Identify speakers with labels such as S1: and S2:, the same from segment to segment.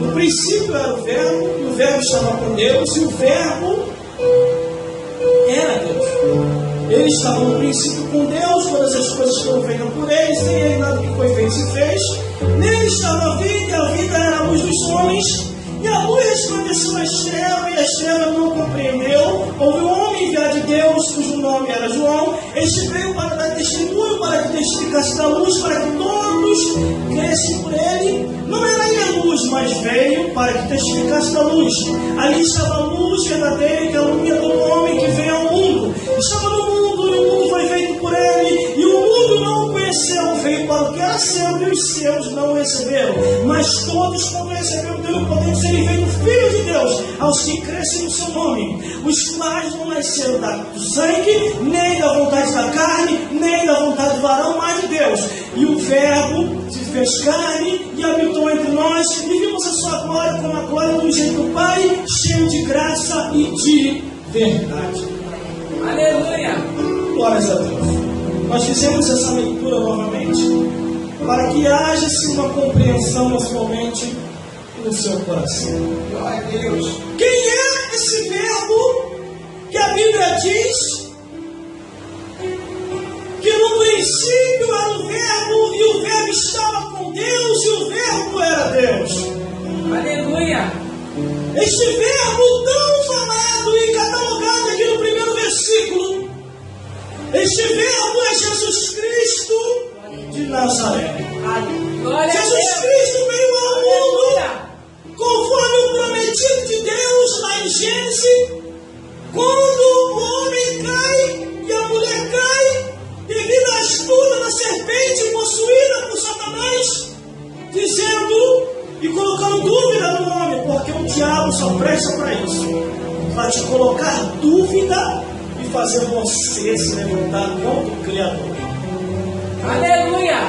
S1: No princípio era o Verbo, e o Verbo estava com Deus, e o Verbo era Deus. Ele estava no princípio com Deus, todas as coisas foram feitas por ele, sem ele nada que foi feito se fez. Nele estava a vida, e a vida era a luz dos homens. E a luz resplandeceu nas trevas, e as trevas não compreendeu. Houve um homem enviado de Deus, cujo nome era João. Este veio para dar testemunho, para que testificasse da luz, para que todos crescem por ele. Não era ele a luz, mas veio para que testificasse da luz. Ali estava a luz verdadeira que alumia todo homem que vem ao mundo. Estava no mundo, e o mundo foi feito por ele, e o mundo não o conheceu. Veio para o que era seu, e os seus não o receberam. Mas todos, quando receberam, teve o poder de serem feitos filhos de Deus, aos que crescem no seu nome, os quais não nasceram do sangue, nem da vontade da carne, nem da vontade do varão, mas de Deus. E o Verbo se fez carne e habitou entre nós, e vimos a sua glória como a glória do jeito do Pai, cheio de graça e de verdade.
S2: Aleluia!
S1: Glórias a Deus. Nós fizemos essa leitura novamente para que haja-se uma compreensão na sua mente e no seu coração.
S2: Glória a Deus!
S1: Quem é esse Verbo que a Bíblia diz que no princípio era o Verbo, e o Verbo estava com Deus, e o Verbo era Deus?
S2: Aleluia!
S1: Este Verbo tão falado e catalogado aqui no primeiro versículo, este Verbo é Jesus Cristo de Nazaré. Jesus Cristo veio ao mundo conforme o prometido de Deus lá em Gênesis, quando o homem cai e a mulher cai, devido à astuta da serpente possuída por Satanás, dizendo e colocando dúvida no homem, porque o diabo só presta para isso, para te colocar dúvida e fazer você se levantar contra o Criador.
S2: Aleluia!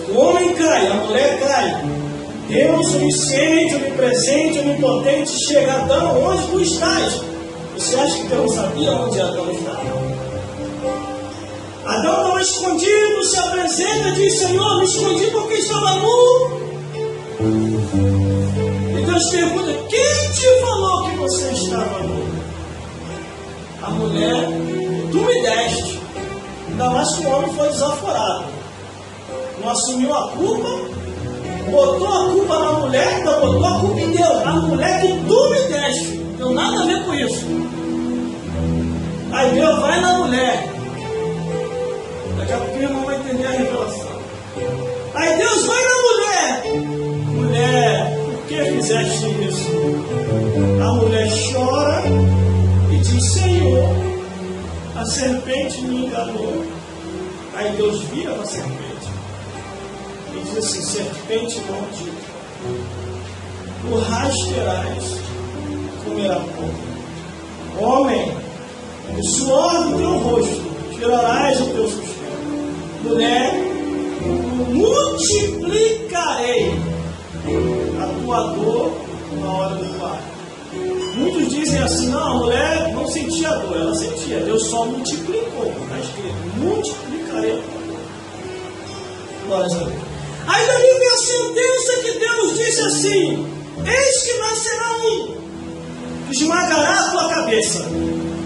S1: O homem cai, a mulher cai. Deus, onisciente, onipresente, onipotente, chega a Adão, onde tu estás? Você acha que Deus sabia onde Adão estava? Adão estava escondido, se apresenta e diz: Senhor, me escondi porque estava nu. E Deus pergunta: quem te falou que você estava nu? A mulher: tu me deste. Ainda mais que o homem foi desaforado, não assumiu a culpa, botou a culpa na mulher, ainda botou a culpa em Deus. A mulher que tu me deste, não tem nada a ver com isso. Aí Deus vai na mulher. Daqui a pouquinho não vai entender a revelação. Aí Deus vai na mulher. Mulher, por que fizeste isso? A mulher chora e diz: Senhor, a serpente me enganou. Aí Deus vira para a serpente e diz assim: serpente maldita, tu rasteirás, comerá pão. Homem, do suor do teu rosto tirarás o teu sustento. Mulher, multiplicarei a tua dor na hora do parto. Muitos dizem assim: não, a mulher não sentia dor, ela sentia. Deus só multiplicou. Está escrito: multiplicarei a tua dor. Glórias a Deus. Aí dali vem a sentença que Deus disse assim: eis que nascerá um, que esmagará a tua cabeça.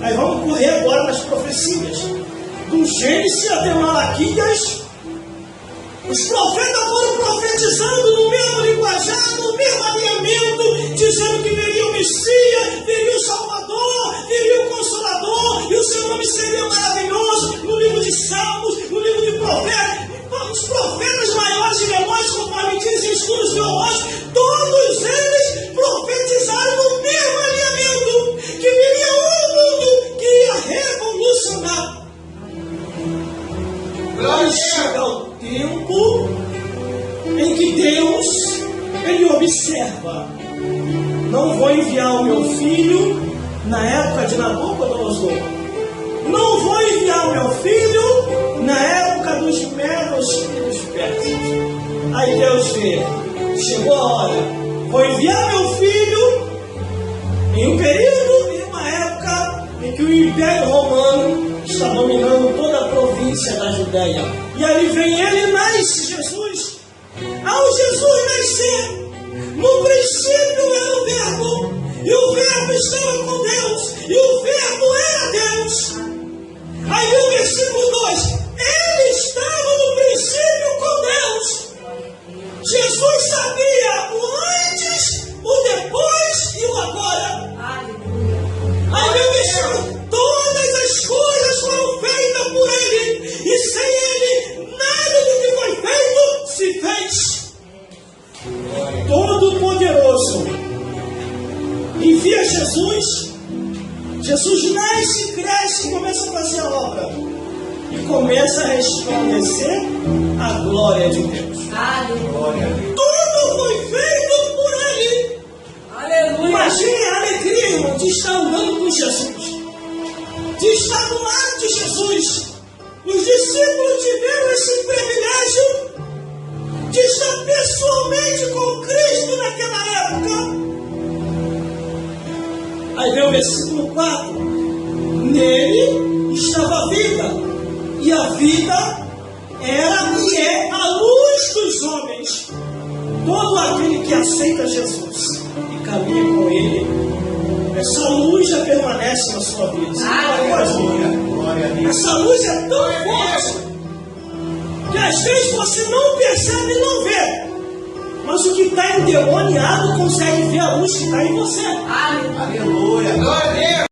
S1: Aí vamos correr agora nas profecias. Do Gênesis até Malaquias, os profetas foram profetizando no mesmo linguajar, no mesmo alinhamento, dizendo que viria o Messias, viria o Salvador, viria o Consolador, e o seu nome seria maravilhoso. No livro de Salmos, no livro de Provérbios, os profetas maiores e menores, conforme dizem os estudos teológicos, todos eles profetizaram no mesmo alinhamento, que viria um mundo que ia revolucionar. Vai chegar o tempo em que Deus, Ele observa: não vou enviar o meu filho na época de Nabucodonosor, não vou enviar o meu filho na época dos medos e dos persas. Aí Deus vê: chegou a hora, vou enviar meu filho em um período e uma época em que o Império Romano está dominando toda a província da Judéia. E aí vem ele, nasce Jesus. Ao Jesus nascer, no princípio estava com Deus e o Verbo era Deus. Aí vem o versículo 2: ele estava no princípio com Deus. Jesus sabia o antes, o depois e o agora. Aí vem o versículo: todas as coisas foram feitas por ele, e sem ele nada do que foi feito se fez. Todo-Poderoso envia Jesus. Jesus nasce, cresce e começa a fazer a obra. E começa a resplandecer a glória de Deus. Tudo foi feito por ele.
S2: Aleluia.
S1: Imagine a alegria, irmão, de estar andando com Jesus, de estar do lado de Jesus. Os discípulos tiveram esse privilégio de estar pessoalmente com Cristo naquela época. Aí vem o versículo 4: nele estava a vida, e a vida era e é a luz dos homens. Todo aquele que aceita Jesus e caminha com ele, essa luz já permanece na sua vida. Essa luz é tão forte que às vezes você não percebe e não vê, mas o que está endemoniado consegue ver a luz que está em você.
S2: Aleluia. Glória a Deus.